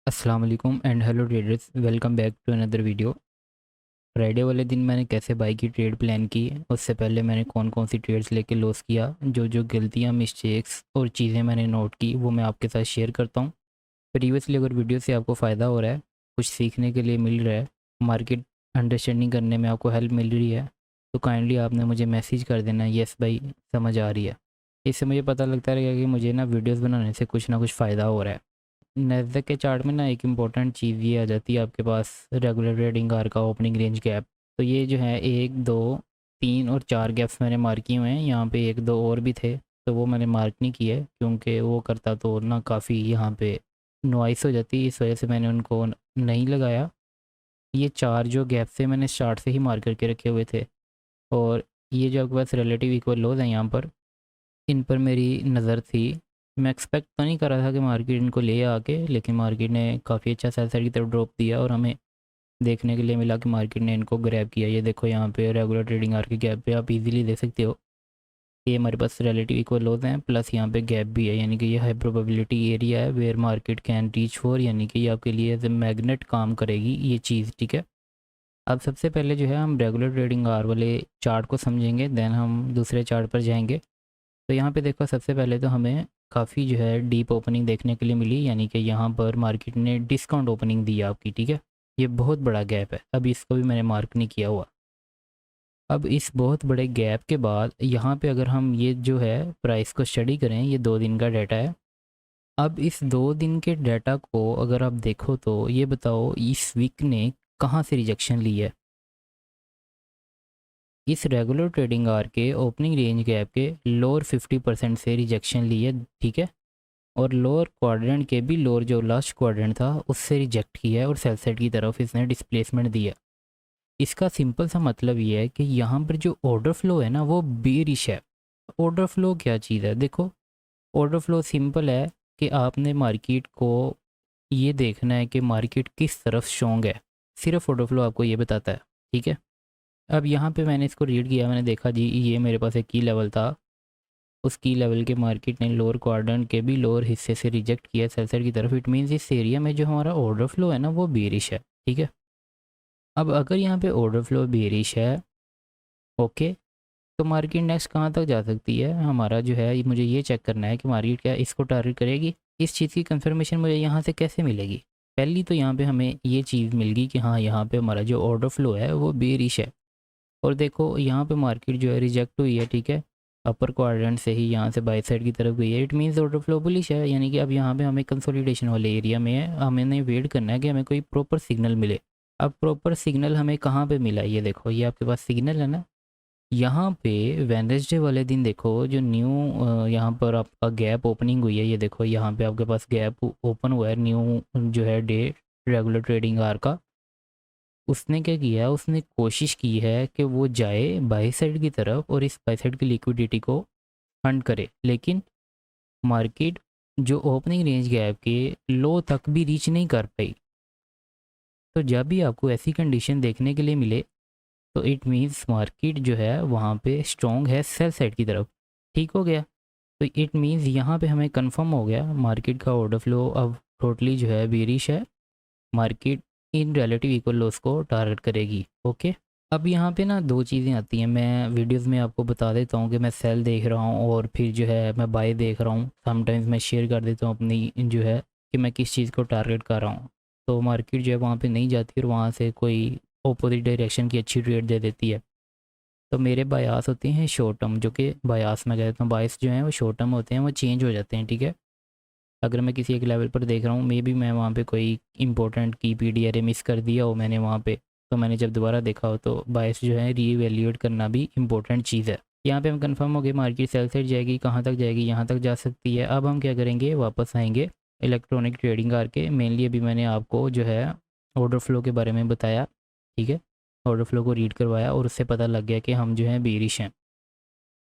अस्सलाम वालेकुम and hello traders, welcome back to another video. Friday वाले दिन मैंने कैसे बाई की ट्रेड प्लान की, उससे पहले मैंने कौन कौन सी ट्रेड्स लेके लॉस किया, जो जो गलतियां, मिस्टेक्स और चीज़ें मैंने नोट की वो मैं आपके साथ शेयर करता हूँ। प्रीवियसली अगर वीडियो से आपको फ़ायदा हो रहा है, कुछ सीखने के लिए मिल रहा है, मार्केट अंडरस्टैंडिंग करने में आपको हेल्प मिल रही है, तो काइंडली आपने मुझे मैसेज कर देना, यस भाई समझ आ रही है। इससे मुझे पता लगता रहेगा कि मुझे ना वीडियोस बनाने से कुछ ना कुछ फ़ायदा हो रहा है। नैस्डैक के चार्ट में ना एक इम्पॉर्टेंट चीज़ ये आ जाती है आपके पास, रेगुलर ट्रेडिंग आवर का ओपनिंग रेंज गैप। तो ये जो है 1, 2, 3 और 4 गैप्स मैंने मार्क किए हुए हैं। यहाँ पे 1, 2 और भी थे, तो वो मैंने मार्क नहीं किए क्योंकि वो करता तो ना काफ़ी यहाँ पे नॉइस हो जाती, इस वजह से मैंने उनको नहीं लगाया। ये 4 जो गैप्स थे मैंने स्टार्ट से ही मार्क करके रखे हुए थे। और ये जो आपके पास रिलेटिव इक्वल लोज हैं यहाँ पर, इन पर मेरी नज़र थी। मैं एक्सपेक्ट तो नहीं कर रहा था कि मार्केट इनको ले आके, लेकिन मार्केट ने काफ़ी अच्छा सेल साइड की तरफ ड्रॉप दिया और हमें देखने के लिए मिला कि मार्केट ने इनको ग्रैब किया। ये देखो यहाँ पे रेगुलर ट्रेडिंग आवर के गैप पे आप इजीली देख सकते हो, ये हमारे पास रिलेटिव इक्वल लोज हैं, प्लस यहाँ पे गैप भी है, यानी कि ये हाई प्रोबेबिलिटी एरिया है where market can reach for, यानी कि ये आपके लिए एज ए मैग्नेट काम करेगी ये चीज़, ठीक है। अब सबसे पहले जो है हम रेगुलर ट्रेडिंग आवर वाले चार्ट को समझेंगे, देन हम दूसरे चार्ट पर जाएंगे। तो यहाँ पे देखो, सबसे पहले तो हमें काफ़ी जो है डीप ओपनिंग देखने के लिए मिली, यानी कि यहाँ पर मार्केट ने डिस्काउंट ओपनिंग दी आपकी, ठीक है। ये बहुत बड़ा गैप है, अब इसको भी मैंने मार्क नहीं किया हुआ। अब इस बहुत बड़े गैप के बाद यहाँ पे अगर हम ये जो है प्राइस को स्टडी करें, ये 2 दिन का डाटा है। अब इस 2 दिन के डाटा को अगर आप देखो तो ये बताओ इस वीक ने कहाँ से रिजेक्शन ली है। इस रेगुलर ट्रेडिंग आवर के ओपनिंग रेंज गैप के लोअर 50% से रिजेक्शन ली है, ठीक है। और लोअर क्वाड्रेंट के भी, लोअर जो लास्ट क्वाड्रेंट था उससे रिजेक्ट किया है और सेल साइड की तरफ इसने डिस्प्लेसमेंट दिया। इसका सिंपल सा मतलब ये है कि यहाँ पर जो ऑर्डर फ्लो है ना वो बेरिश है। ऑर्डर फ्लो क्या चीज़ है, देखो, ऑर्डर फ्लो सिंपल है कि आपने मार्केट को ये देखना है कि मार्केट किस तरफ स्ट्रॉन्ग है, सिर्फ ऑर्डर फ्लो आपको ये बताता है, ठीक है। अब यहाँ पे मैंने इसको रीड किया, मैंने देखा जी ये मेरे पास एक की लेवल था, उस की लेवल के मार्केट ने लोअर क्वाड्रेंट के भी लोअर हिस्से से रिजेक्ट किया सेल साइड की तरफ। इट मीन्स इस एरिया में जो हमारा ऑर्डर फ्लो है ना वो बेरिश है, ठीक है। अब अगर यहाँ पे ऑर्डर फ्लो बेरिश है, ओके, तो मार्केट नेक्स्ट कहाँ तक जा सकती है, हमारा जो है मुझे ये चेक करना है कि मार्केट क्या इसको टारगेट करेगी। इस चीज़ की कंफर्मेशन मुझे यहाँ से कैसे मिलेगी। पहली तो यहाँ पे हमें ये चीज़ मिल गई कि हाँ यहाँ पे हमारा जो ऑर्डर फ्लो है वो बेरिश है। और देखो यहाँ पे मार्केट जो है रिजेक्ट हुई है, ठीक है। अपर क्वाड्रेंट से ही यहाँ से बाई साइड की तरफ गई है, it means order flow bullish है, यानी कि अब यहाँ पे हमें कंसोलिडेशन वाले एरिया में है, हमें वेट करना है कि हमें कोई प्रॉपर सिग्नल मिले। अब प्रॉपर सिग्नल हमें कहाँ पे मिला, ये देखो, ये आपके पास सिग्नल है ना, यहाँ पे वेडनेसडे वाले दिन देखो जो न्यू यहाँ पर आपका गैप ओपनिंग हुई है, ये देखो यहाँ पे आपके पास गैप ओपन हुआ है न्यू जो है डे रेगुलर ट्रेडिंग आवर का। उसने क्या किया, उसने कोशिश की है कि वो जाए बाई साइड की तरफ और इस बाई साइड की लिक्विडिटी को फंड करे, लेकिन मार्केट जो ओपनिंग रेंज गैप के लो तक भी रीच नहीं कर पाई। तो जब भी आपको ऐसी कंडीशन देखने के लिए मिले, तो इट मीन्स मार्केट जो है वहाँ पे स्ट्रॉन्ग है सेल साइड की तरफ, ठीक हो गया। तो इट मीन्स यहाँ पे हमें कंफर्म हो गया मार्केट का ऑर्डर फ्लो अब टोटली जो है बेरिश है, market in relative equal loss को टारगेट करेगी, ओके। अब यहाँ पे ना दो चीज़ें आती हैं, मैं वीडियोस में आपको बता देता हूँ कि मैं सेल देख रहा हूँ और फिर जो है मैं बाय देख रहा हूँ। समटाइम्स मैं शेयर कर देता हूँ अपनी जो है कि मैं किस चीज़ को टारगेट कर रहा हूँ। तो मार्केट जो है वहाँ पे नहीं जाती और वहाँ से कोई अपोजिट डायरेक्शन की अच्छी ट्रेड दे देती है। तो मेरे बायास होते हैं शॉर्ट टर्म, जो कि बायास मैं कहता हूँ, बायस जो हैं वो शॉर्ट टर्म होते हैं, वो चेंज हो जाते हैं, ठीक है। अगर मैं किसी एक लेवल पर देख रहा हूँ, मे बी मैं वहाँ पे कोई इंपॉर्टेंट की पी डी मिस कर दिया हो मैंने वहाँ पे, तो मैंने जब दोबारा देखा हो, तो बायस जो है रीवैल्यूएट करना भी इंपॉर्टेंट चीज़ है। यहाँ पे हम कंफर्म हो गए मार्केट सेल साइड जाएगी, कहाँ तक जाएगी, यहाँ तक जा सकती है। अब हम क्या करेंगे, वापस आएंगे इलेक्ट्रॉनिक ट्रेडिंग करके। मेनली अभी मैंने आपको जो है ऑर्डर फ्लो के बारे में बताया, ठीक है। ऑर्डर फ्लो को रीड करवाया और उससे पता लग गया कि हम जो है बेरिश हैं।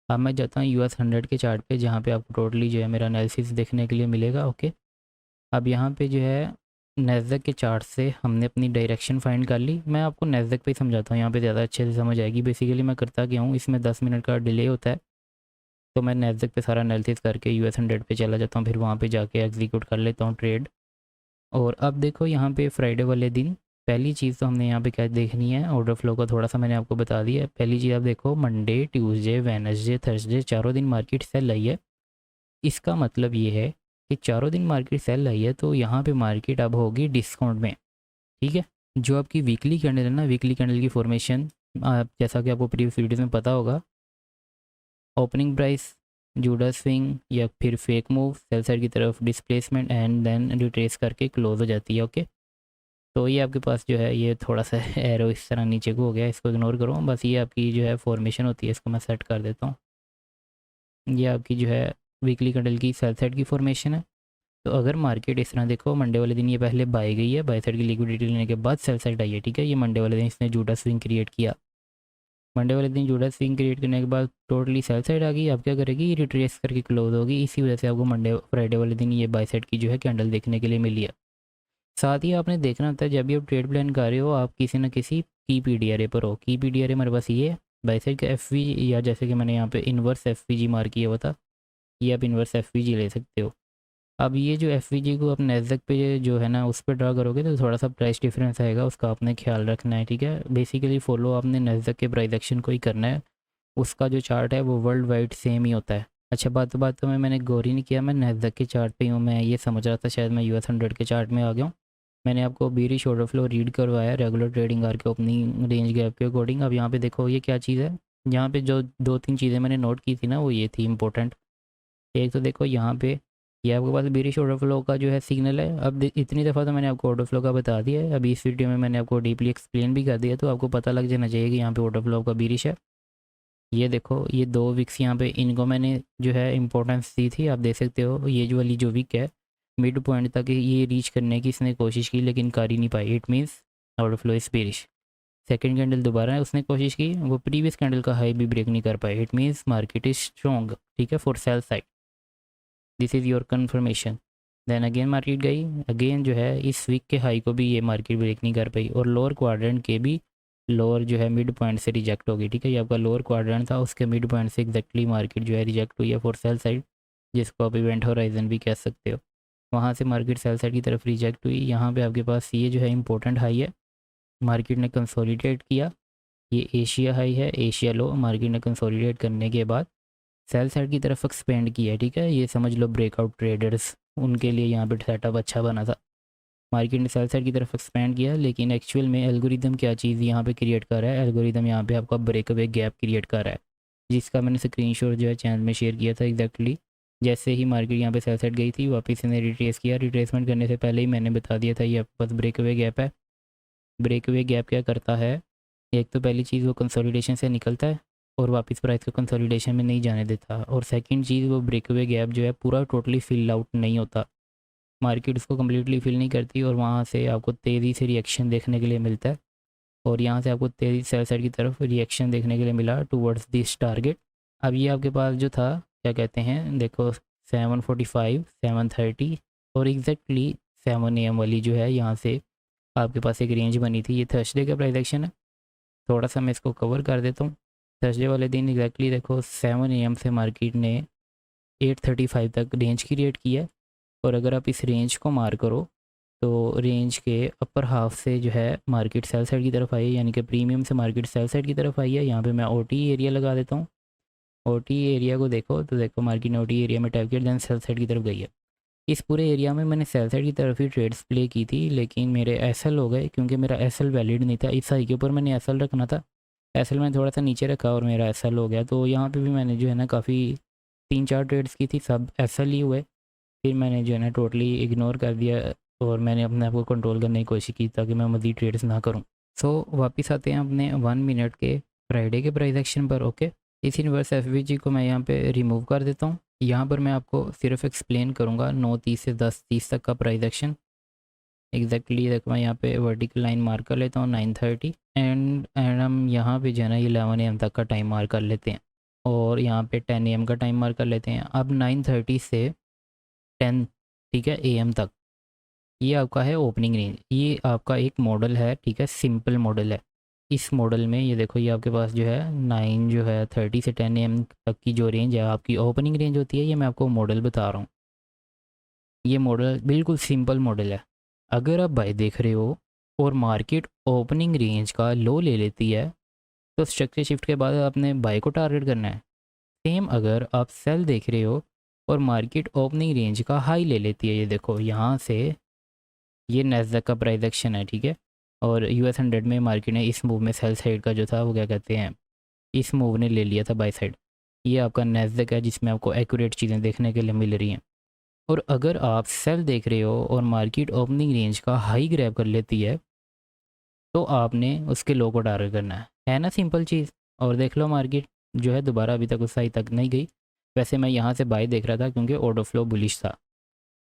अब मैं जाता हूँ US 100 के चार्ट पे, जहाँ पे आपको टोटली जो है मेरा एनालिसिस देखने के लिए मिलेगा, ओके। अब यहाँ पे जो है नैस्डैक के चार्ट से हमने अपनी डायरेक्शन फाइंड कर ली। मैं आपको नैस्डैक पे ही समझाता हूँ, यहाँ पे ज़्यादा अच्छे से समझ आएगी। बेसिकली मैं करता क्या हूँ, इसमें 10 मिनट का डिले होता है, तो मैं नैस्डैक पे सारा एनालिसिस करके US 100 पे चला जाता हूँ, फिर वहाँ पे जाके एग्जीक्यूट कर लेता हूँ ट्रेड। और अब देखो यहाँ पे फ्राइडे वाले दिन पहली चीज़ तो हमने यहाँ पे क्या देखनी है, ऑर्डर फ्लो का थोड़ा सा मैंने आपको बता दिया है। पहली चीज़ आप देखो, मंडे ट्यूसडे वेडनेसडे थर्सडे चारों दिन मार्केट सेल आई है। इसका मतलब ये है कि चारों दिन मार्केट सेल आई है, तो यहाँ पे मार्केट अब होगी डिस्काउंट में। ठीक है, जो आपकी वीकली कैंडल है ना, वीकली कैंडल की फॉर्मेशन आप जैसा कि आपको प्रीवियस वीडियोस में पता होगा, ओपनिंग प्राइस, जूडा स्विंग या फिर फेक मूव, सेल साइड की तरफ डिस्प्लेसमेंट एंड देन रिट्रेस करके क्लोज हो जाती है। ओके, तो ये आपके पास जो है ये थोड़ा सा एरो इस तरह नीचे को हो गया, इसको इग्नोर करो। बस ये आपकी जो है फॉर्मेशन होती है, इसको मैं सेट कर देता हूँ। ये आपकी जो है वीकली कैंडल की सेल साइड की फॉर्मेशन है। तो अगर मार्केट इस तरह देखो, मंडे वाले दिन ये पहले बाय गई है, बाय साइड की लिक्विडिटी लेने के बाद सेल साइड आई है। ठीक है, ये मंडे वाले दिन इसने जूडा स्विंग क्रिएट किया। मंडे वाले दिन जूडा स्विंग क्रिएट करने के बाद टोटली सेल साइड आ गई। अब क्या करेगी, रिट्रेस करके क्लोज होगी। इसी वजह से आपको मंडे फ्राइडे वाले दिन ये बाय साइड की जो है कैंडल देखने के लिए मिली है। साथ ही आपने देखना होता है जब भी आप ट्रेड प्लान कर रहे हो, आप किसी न किसी की पी डी आर ए पर हो। की पी डी आर ए मेरे पास ये है, बाई साइड का एफ वी, या जैसे कि मैंने यहाँ पे inverse F we ji mark किया हुआ था, ये आप इन्वर्स एफ वी जी ले सकते हो। अब ये जो एफ वी जी को आप नैस्डैक पे जो है ना उस पर ड्रा करोगे तो थोड़ा सा प्राइस डिफरेंस आएगा, उसका आपने ख्याल रखना है। ठीक है, बेसिकली फॉलो आपने नैस्डैक के प्राइस एक्शन को ही करना है। उसका जो चार्ट है वो वर्ल्ड वाइड सेम ही होता है। अच्छा, बातों में मैंने गौर ही नहीं किया, मैं नैस्डैक के चार्ट पे हूँ। मैं ये समझ रहा था शायद मैं US 100 के चार्ट में आ गया हूँ। मैंने आपको बीरिश ऑर्डर फ्लो रीड करवाया रेगुलर ट्रेडिंग आर के ओपनिंग रेंज गैप के अकॉर्डिंग। अब यहाँ पे देखो ये क्या चीज़ है, यहाँ पे जो दो तीन चीज़ें मैंने नोट की थी ना वो ये थी इंपॉर्टेंट। एक तो देखो यहाँ पे ये आपके पास बीरिश ऑर्डर फ्लो का जो है सिग्नल है। अब इतनी दफ़ा तो मैंने आपको ऑर्डर फ्लो का बता दिया है, अभी इस वीडियो में मैंने आपको डीपली एक्सप्लेन भी कर दिया, तो आपको पता लग जाना चाहिए कि यहाँ पे ऑर्डर फ्लो का बीरिश है। ये देखो ये दो विक्स यहाँ पे, इनको मैंने जो है इंपॉर्टेंस दी थी। आप देख सकते हो ये जो वाली जो विक है मिड पॉइंट तक ये रीच करने की इसने कोशिश की लेकिन कर ही नहीं पाई। It means outflow is bearish. Second candle दोबारा उसने कोशिश की, वो प्रीवियस कैंडल का हाई भी ब्रेक नहीं कर पाए। It means market is strong. ठीक है, for sell side this is your confirmation. Then again market गई, अगेन जो है इस वीक के हाई को भी ये मार्केट ब्रेक नहीं कर पाई और लोअर क्वाड्रेंट के भी लोअर जो है मिड पॉइंट से रिजेक्ट हो गई। ठीक है, ये आपका लोअर क्वाड्रेंट था, उसके मिड पॉइंट से एग्जैक्टली मार्केट जो है रिजेक्ट हुई है फॉर सेल साइड, जिसको आप इवेंट होराइजन भी कह सकते हो। वहाँ से मार्केट सेल साइड की तरफ रिजेक्ट हुई। यहाँ पे आपके पास ये जो है इंपॉर्टेंट हाई है, मार्केट ने कंसोलिडेट किया। ये एशिया हाई है, एशिया लो, मार्केट ने कंसोलिडेट करने के बाद सेल साइड की तरफ एक्सपेंड किया है। ठीक है, ये समझ लो ब्रेकआउट ट्रेडर्स उनके लिए यहाँ पे सेटअप अच्छा बना था। मार्केट ने सेल साइड की तरफ एक्सपेंड किया, लेकिन एक्चुअल में एल्गोरिदम क्या चीज़ यहाँ पे क्रिएट कर रहा है, एल्गोरिदम यहाँ पे आपका ब्रेकअवे गैप क्रिएट कर रहा है, जिसका मैंने स्क्रीनशॉट जो है चैनल में शेयर किया था एग्जैक्टली। जैसे ही मार्केट यहाँ पे सेल साइड गई थी वापस इन्हें रिट्रेस किया। रिट्रेसमेंट करने से पहले ही मैंने बता दिया था ये आपके पास ब्रेकअवे गैप है। ब्रेकअवे गैप क्या करता है, एक तो पहली चीज़ वो कंसोलिडेशन से निकलता है और वापस प्राइस को कंसोलिडेशन में नहीं जाने देता, और सेकंड चीज़ वो ब्रेकअवे गैप जो है पूरा टोटली फिल आउट नहीं होता, मार्केट उसको कम्प्लीटली फिल नहीं करती और वहाँ से आपको तेज़ी से रिएक्शन देखने के लिए मिलता है। और यहाँ से आपको तेज़ी सेल साइड की तरफ रिएक्शन देखने के लिए मिला टूवर्ड्स दिस टारगेट। अब ये आपके पास जो था क्या कहते हैं, देखो 745 730 और एग्जैक्टली 7 AM वाली जो है यहाँ से आपके पास एक रेंज बनी थी। ये थर्सडे का प्राइस एक्शन है, थोड़ा सा मैं इसको कवर कर देता हूँ। थर्सडे वाले दिन एग्जैक्टली देखो 7 AM से मार्केट ने 835 तक रेंज क्रिएट की है। और अगर आप इस रेंज को मार करो तो रेंज के अपर हाफ से जो है मार्केट सेल साइड की तरफ आई है, यानी कि प्रीमियम से मार्केट सेल साइड की तरफ आई है। यहाँ पे मैं OT एरिया लगा देता हूँ। OT एरिया को देखो तो देखो मार्केट ने OT एरिया में टैप किया, देन सेल साइड की तरफ गई है। इस पूरे एरिया में मैंने सेल साइड की तरफ ही ट्रेड्स प्ले की थी, लेकिन मेरे SL हो गए क्योंकि मेरा SL वैलिड नहीं था। इस हाई के ऊपर मैंने SL रखना था, SL मैंने थोड़ा सा नीचे रखा और मेरा SL हो गया। तो यहाँ पे भी मैंने जो है ना काफ़ी 3-4 ट्रेड्स की थी, सब SL ही हुए। फिर मैंने जो है ना टोटली इग्नोर कर दिया और मैंने अपने आप को कंट्रोल करने की कोशिश की ताकि मैं मज़ीद ट्रेड्स ना करूं। सो वापस आते हैं अपने 1 मिनट के फ्राइडे के प्राइस एक्शन पर। ओके, इस इन्वर्स FVG को मैं यहाँ पे रिमूव कर देता हूँ। यहाँ पर मैं आपको सिर्फ एक्सप्लेन करूँगा 9:30 से 10:30 तक का प्राइस एक्शन। एग्जैक्टली देखो मैं यहाँ पे वर्टिकल लाइन मार्क कर लेता हूँ 9:30 एंड हम यहाँ पे जो है ना 11 AM तक का टाइम मार्क कर लेते हैं और यहाँ पे 10 AM का टाइम मार्क कर लेते हैं। अब 9:30 से 10 ठीक है AM तक ये आपका है ओपनिंग रेंज। ये आपका एक मॉडल है, ठीक है, सिंपल मॉडल है। इस मॉडल में ये देखो ये आपके पास जो है 9 जो है 30 से 10 AM तक की जो रेंज है आपकी ओपनिंग रेंज होती है। ये मैं आपको मॉडल बता रहा हूँ, ये मॉडल बिल्कुल सिंपल मॉडल है। अगर आप बाय देख रहे हो और मार्केट ओपनिंग रेंज का लो ले लेती है तो स्ट्रक्चर शिफ्ट के बाद आपने बाय को टारगेट करना है। सेम अगर आप सेल देख रहे हो और मार्केट ओपनिंग रेंज का हाई ले लेती है, ये देखो यहाँ से, ये नैस्डैक का प्राइस एक्शन है, ठीक है। और US 100 में मार्केट ने इस मूव में सेल साइड का जो था वो क्या कहते हैं, इस मूव ने ले लिया था बाय साइड। ये आपका नैस्डैक है जिसमें आपको एक्यूरेट चीज़ें देखने के लिए मिल रही हैं। और अगर आप सेल देख रहे हो और मार्केट ओपनिंग रेंज का हाई ग्रैब कर लेती है तो आपने उसके लो को टारगेट करना है ना, सिंपल चीज़। और देख लो मार्केट जो है दोबारा अभी तक उस हाई तक नहीं गई। वैसे मैं यहाँ से बाय देख रहा था क्योंकि ऑर्डर फ्लो बुलिश था।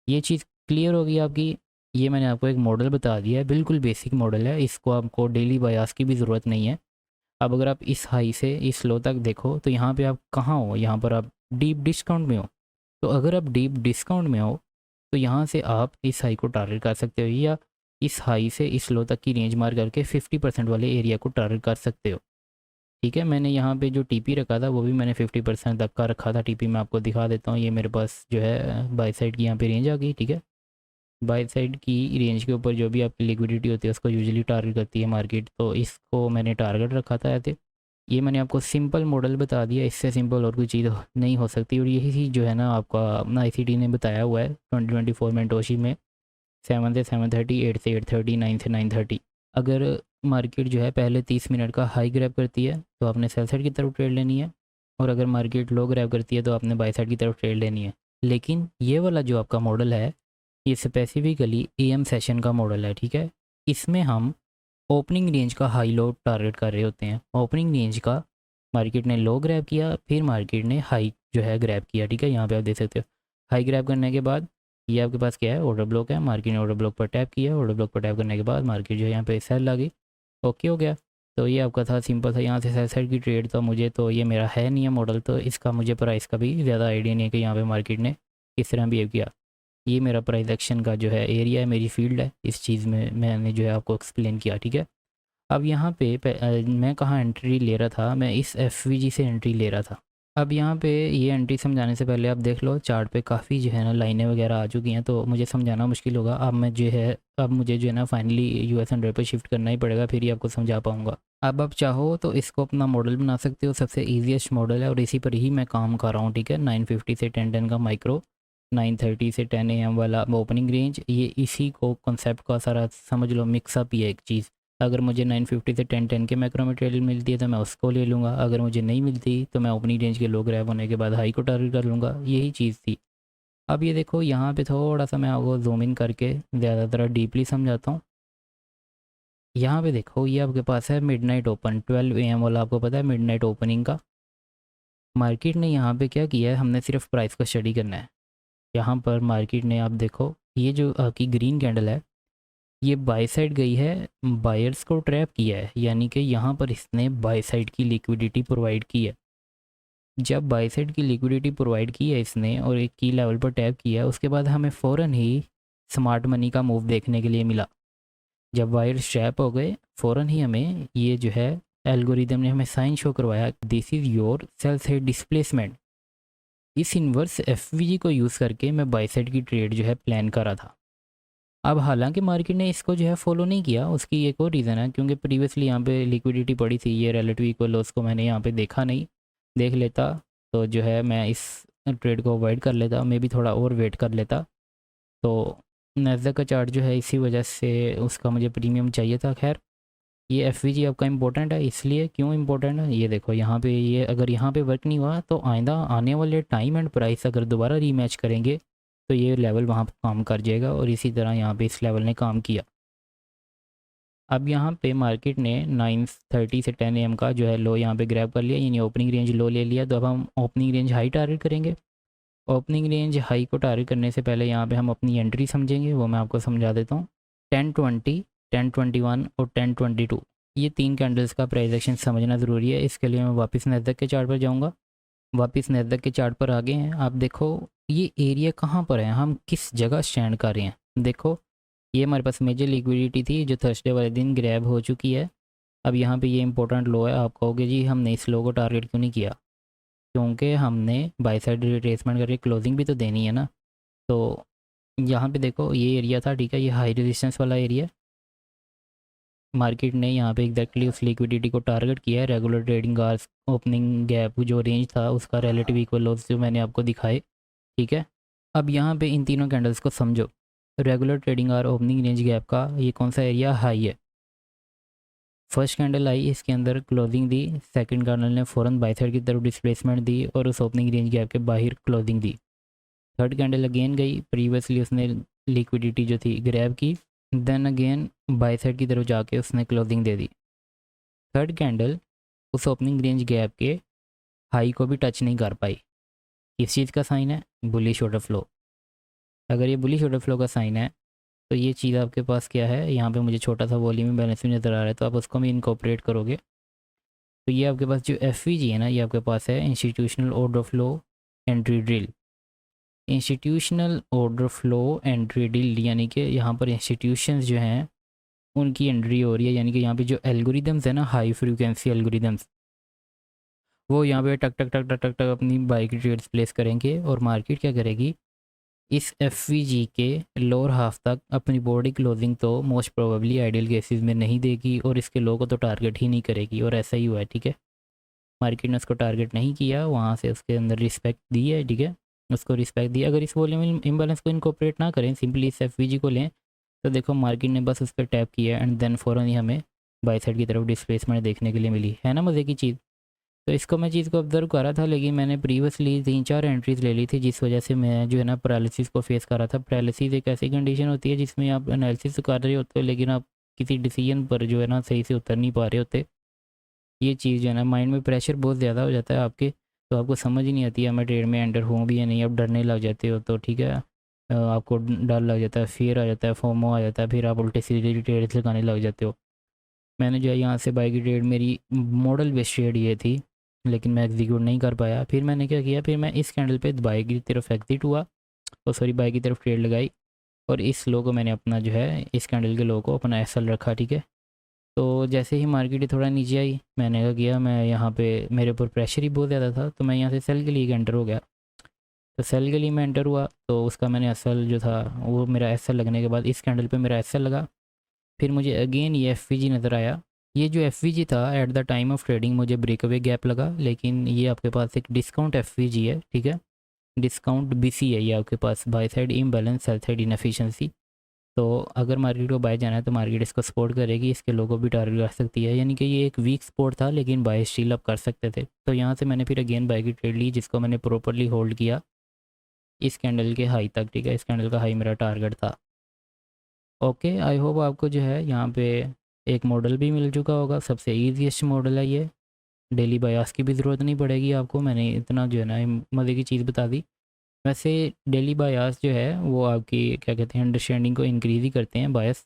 ये चीज़ क्लियर होगी आपकी। ये मैंने आपको एक मॉडल बता दिया है, बिल्कुल बेसिक मॉडल है, इसको आपको डेली बायास की भी ज़रूरत नहीं है। अब अगर आप इस हाई से इस लो तक देखो तो यहाँ पे आप कहाँ हो, यहाँ पर आप डीप डिस्काउंट में हो। तो अगर आप डीप डिस्काउंट में हो तो यहाँ से आप इस हाई को टारगेट कर सकते हो, या इस हाई से इस लो तक की रेंज मार करके 50% वाले एरिया को टारगेट कर सकते हो। ठीक है, मैंने यहाँ पे जो टीपी रखा था वो भी मैंने 50% तक का रखा था टीपी। मैं आपको दिखा देता हूँ, ये मेरे पास जो है बाई साइड की यहाँ पे रेंज आ गई, ठीक है। बाई साइड की रेंज के ऊपर जो भी आपकी लिक्विडिटी होती है उसको यूजुअली टारगेट करती है मार्केट, तो इसको मैंने टारगेट रखा था ऐसे। ये मैंने आपको सिंपल मॉडल बता दिया, इससे सिंपल और कोई चीज़ नहीं हो सकती। और यही चीज़ जो है ना आपका अपना ICT ने बताया हुआ है 2024 मेंटोशी में, 7 से 7:30, 8 से 8:30, 9 से 9:30। अगर मार्केट जो है पहले 30 मिनट का हाई ग्रैब करती है तो आपने सेल साइड की तरफ ट्रेड लेनी है, और अगर मार्केट लो ग्रैब करती है तो आपने बाई साइड की तरफ ट्रेड लेनी है। लेकिन ये वाला जो आपका मॉडल है ये स्पेसिफिकली AM सेशन का मॉडल है, ठीक है। इसमें हम ओपनिंग रेंज का हाई लो टारगेट कर रहे होते हैं। ओपनिंग रेंज का मार्केट ने लो ग्रैब किया, फिर मार्केट ने हाई जो है ग्रैब किया, ठीक है। यहाँ पे आप देख सकते हो हाई ग्रैब करने के बाद ये आपके पास क्या है, ऑर्डर ब्लॉक है। मार्केट ने ऑर्डर ब्लॉक पर टैप किया, ऑर्डर ब्लॉक पर टैप करने के बाद मार्केट जो है यहाँ पे सेल आ गई, ओके हो गया। तो ये आपका था सिंपल था यहाँ से सेल साइड की ट्रेड। तो मुझे तो ये मेरा है नहीं है मॉडल, तो इसका मुझे प्राइस का भी ज़्यादा आइडिया नहीं है कि यहाँ पे मार्केट ने किस तरह बिहेव किया। ये मेरा प्राइस एक्शन का जो है एरिया है, मेरी फील्ड है, इस चीज़ में मैंने जो है आपको एक्सप्लेन किया, ठीक है। अब यहाँ पे मैं कहाँ एंट्री ले रहा था, मैं इस FVG से एंट्री ले रहा था। अब यहाँ पे ये एंट्री समझाने से पहले आप देख लो चार्ट पे काफ़ी जो है ना लाइनें वगैरह आ चुकी हैं, तो मुझे समझाना मुश्किल होगा। अब मुझे जो है ना फाइनली US 100 पे शिफ्ट करना ही पड़ेगा, फिर ही आपको समझा पाऊँगा। अब आप चाहो तो इसको अपना मॉडल बना सकते हो, सबसे ईजीएस्ट मॉडल है और इसी पर ही मैं काम कर रहा हूँ, ठीक है। 950 से 10:10 का माइक्रो, 9:30 से 10 AM वाला ओपनिंग रेंज, ये इसी को कॉन्सेप्ट का सारा समझ लो मिक्सअप ही है एक चीज़। अगर मुझे 950 से 10:10 के मैक्रो में ट्रेड मिलती है तो मैं उसको ले लूँगा, अगर मुझे नहीं मिलती तो मैं ओपनिंग रेंज के लो ग्रैब होने के बाद हाई को टारगेट कर लूँगा, यही चीज़ थी। अब ये देखो यहाँ पे थोड़ा सा मैं आपको जूम इन करके ज़्यादातर डीपली समझाता हूँ। यहाँ पे देखो ये आपके पास है मिडनाइट ओपन 12 AM वाला, आपको पता है मिडनाइट ओपनिंग का। मार्केट ने यहाँ पे क्या किया है, हमने सिर्फ प्राइस का स्टडी करना है। यहाँ पर मार्केट ने आप देखो ये जो आपकी ग्रीन कैंडल है ये बाय साइड गई है, बायर्स को ट्रैप किया है, यानी कि यहाँ पर इसने बाय साइड की लिक्विडिटी प्रोवाइड की है। जब बाय साइड की लिक्विडिटी प्रोवाइड की है इसने और एक की लेवल पर टैप किया है, उसके बाद हमें फ़ौरन ही स्मार्ट मनी का मूव देखने के लिए मिला। जब बायर्स ट्रैप हो गए फ़ौरन ही हमें ये जो है एल्गोरिदम ने हमें साइन शो करवाया, this is your sell side displacement. इस इन्वर्स FVG को यूज़ करके मैं बाय साइड की ट्रेड जो है प्लान करा था। अब हालांकि मार्केट ने इसको जो है फॉलो नहीं किया, उसकी एक और रीज़न है क्योंकि प्रीवियसली यहाँ पे लिक्विडिटी पड़ी थी, ये रिलेटिव इक्वल लॉस को मैंने यहाँ पे देखा नहीं। देख लेता तो जो है मैं इस ट्रेड को अवॉइड कर लेता, मे भी थोड़ा और वेट कर लेता। तो नैस्डैक का चार्ट जो है इसी वजह से उसका मुझे प्रीमियम चाहिए था। खैर ये FVG आपका इंपॉर्टेंट है, इसलिए क्यों इंपॉर्टेंट है ये देखो यहाँ पे, ये अगर यहाँ पे वर्क नहीं हुआ तो आइंदा आने वाले टाइम एंड प्राइस अगर दोबारा रीमैच करेंगे तो ये लेवल वहाँ पर काम कर जाएगा, और इसी तरह यहाँ पे इस लेवल ने काम किया। अब यहाँ पे मार्केट ने 9:30 से 10 AM का जो है लो यहाँ पे ग्रैब कर लिया, यानी ओपनिंग रेंज लो ले लिया। तो अब हम ओपनिंग रेंज हाई टारगेट करेंगे। ओपनिंग रेंज हाई को टारगेट करने से पहले यहाँ पे हम अपनी एंट्री समझेंगे, वो मैं आपको समझा देता हूँ। 10:20, 10:21 और 10:22 ये तीन कैंडल्स का प्राइस एक्शन समझना ज़रूरी है। इसके लिए मैं वापस नैस्डैक के चार्ट पर जाऊँगा। वापस नैस्डैक के चार्ट पर आ गए हैं, आप देखो ये एरिया कहाँ पर है, हम किस जगह स्टैंड कर रहे हैं। देखो ये हमारे पास मेजर लिक्विडिटी थी जो थर्सडे वाले दिन ग्रैब हो चुकी है। अब यहाँ पे ये इंपॉर्टेंट लो है, आप कहोगे जी हमने इस लो को टारगेट क्यों नहीं किया, क्योंकि हमने बाय साइड रिट्रेसमेंट करके क्लोजिंग भी तो देनी है ना। तो यहाँ पे देखो ये एरिया था, ठीक है, ये हाई रेजिस्टेंस वाला एरिया। मार्केट ने यहाँ पे एग्जैक्टली उस लिक्विडिटी को टारगेट किया है। Regular trading hours opening gap जो रेंज था उसका रिलेटिव इक्वल लॉस जो मैंने आपको दिखाए, ठीक है। अब यहाँ पे इन तीनों कैंडल्स को समझो। Regular trading hour opening range gap का ये कौन सा एरिया हाई है। फर्स्ट कैंडल आई, इसके अंदर क्लोजिंग दी, सेकंड कैंडल ने फ़ौरन बाई साइड की तरफ डिस्प्लेसमेंट दी और उस ओपनिंग रेंज गैप के बाहर क्लोजिंग दी। थर्ड कैंडल अगेन गई, प्रीवियसली उसने लिक्विडिटी जो थी ग्रैब की, देन अगेन बाई साइड की तरफ जाके उसने क्लोजिंग दे दी। थर्ड कैंडल उस ओपनिंग रेंज गैप के हाई को भी टच नहीं कर पाई। किस चीज़ का साइन है? Bullish order flow. अगर ये बुलिश ऑर्डर फ्लो का साइन है तो ये चीज़ आपके पास क्या है, यहाँ पे मुझे छोटा सा वॉल्यूम बैलेंस भी नज़र आ रहा है, तो आप उसको भी इनकॉपरेट करोगे तो ये आपके पास जो एफ है ना, ये आपके पास है institutional order flow entry drill. Institutional order flow entry drill यानी कि यहाँ पर इंस्टीट्यूशंस जो हैं उनकी एंट्री हो रही है, यानी कि यहाँ पे जो एल्गोरिदम्स है ना, हाई फ्रीक्वेंसी एल्गोरिदम्स, वो यहाँ पे टक टक टक टक टक टक अपनी बाइक ट्रेड्स प्लेस करेंगे और मार्केट क्या करेगी, इस एफ के लोअर हाफ तक अपनी बॉडी क्लोजिंग तो मोस्ट प्रोबेबली आइडियल केसेस में नहीं देगी और इसके लो को तो टारगेट ही नहीं करेगी, और ऐसा ही हुआ है, ठीक है। मार्केट ने उसको टारगेट नहीं किया, वहाँ से उसके अंदर रिस्पेक्ट दी है, ठीक है, उसको रिस्पेक्ट दी। अगर इस वॉल्यूम इम्बैलेंस को इनकॉपरेट ना करें, सिंपली इस एफ को लें, तो देखो मार्केट ने बस उस पर टैप किया एंड देन फ़ौरन ही हमें बाई साइड की तरफ डिस्प्लेसमेंट देखने के लिए मिली, है ना मज़े की चीज़। तो इसको मैं चीज़ को ऑब्जर्व कर रहा था, लेकिन मैंने प्रीवियसली 3-4 एंट्रीज ले ली थी, जिस वजह से मैं जो है ना पैरालिसिस को फेस कर रहा था। पैरालिसिस एक ऐसी कंडीशन होती है जिसमें आप एनालिसिस तो कर रहे होते हो लेकिन आप किसी डिसीजन पर जो है ना सही से उतर नहीं पा रहे होते। ये चीज़ जो है ना, माइंड में प्रेशर बहुत ज़्यादा हो जाता है आपके, तो आपको समझ ही नहीं आती है मैं ट्रेड में एंटर हूँ भी या नहीं। आप डरने लग जाते हो, तो ठीक है, आपको डर लग जाता है, फियर आ जाता है, फोमो आ जाता है, फिर आप उल्टे सीधे ट्रेड्स लगाने लग जाते हो। मैंने जो है यहाँ से बाई की ट्रेड, मेरी मॉडल बेस्ड ट्रेड ये थी, लेकिन मैं एग्जीक्यूट नहीं कर पाया। फिर मैंने क्या किया, फिर मैं इस कैंडल पे बाई की तरफ एग्जिट हुआ, और सॉरी बाई की तरफ ट्रेड लगाई, और इस लो को मैंने अपना जो है, इस कैंडल के लो को अपना एसएल रखा, ठीक है। तो जैसे ही मार्केट थोड़ा नीचे आई, मैंने क्या किया, मैं यहाँ पे मेरे ऊपर प्रेशर ही बहुत ज़्यादा था, तो मैं यहाँ से सेल के लिए एंटर हो गया। तो सेल के लिए मैं एंटर हुआ, तो उसका मैंने एसएल जो था वो, मेरा एसएल लगने के बाद इस कैंडल पे मेरा एसएल लगा। फिर मुझे अगेन ये एफ नज़र आया। ये जो एफ था at the time of trading मुझे ब्रेकअवे गैप लगा, लेकिन ये आपके पास एक डिस्काउंट एफ है, ठीक है, डिस्काउंट बीसी है ये आपके पास, buy side imbalance, sell side inefficiency. तो अगर मार्केट को बाय जाना है तो मार्केट इसको सपोर्ट करेगी, इसके लोगों भी टारगेट कर सकती है, यानी कि ये एक वीक सपोर्ट था लेकिन बाय स्टील अप कर सकते थे। तो यहाँ से मैंने फिर अगेन बाय की ट्रेड ली, जिसको मैंने प्रॉपरली होल्ड किया इस कैंडल के हाई तक, ठीक है। इस कैंडल का हाई मेरा टारगेट था। ओके, आई होप आपको जो है यहाँ पे एक मॉडल भी मिल चुका होगा। सबसे ईजीएस्ट मॉडल है ये, डेली बायास की भी ज़रूरत नहीं पड़ेगी आपको। मैंने इतना जो है ना मज़े की चीज़ बता दी। वैसे डेली बायास जो है वो आपकी क्या कहते हैं, अंडरस्टैंडिंग को इंक्रीज़ ही करते हैं बायस।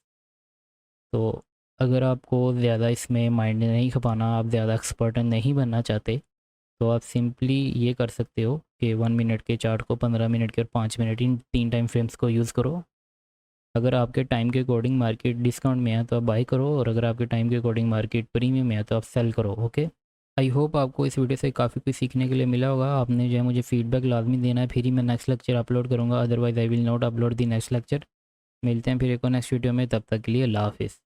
तो अगर आपको ज़्यादा इसमें माइंड नहीं खपाना, आप ज़्यादा एक्सपर्ट नहीं बनना चाहते, तो आप सिंपली ये कर सकते हो कि 1 मिनट के चार्ट को 15 मिनट के और 5 मिनट, इन 3 टाइम फ्रेम्स को यूज़ करो। अगर आपके टाइम के अकॉर्डिंग मार्केट डिस्काउंट में है तो आप बाई करो, और अगर आपके टाइम के अकॉर्डिंग मार्केट प्रीमियम में है तो आप सेल करो। ओके, आई होप आपको इस वीडियो से काफ़ी कुछ सीखने के लिए मिला होगा। आपने जो है मुझे फीडबैक लाजमी देना है, फिर ही मैं नेक्स्ट लेक्चर अपलोड करूँगा, otherwise I will not upload the next lecture. मिलते हैं फिर एक और नेक्स्ट वीडियो में, तब तक के लिए अल्लाह हाफिज़।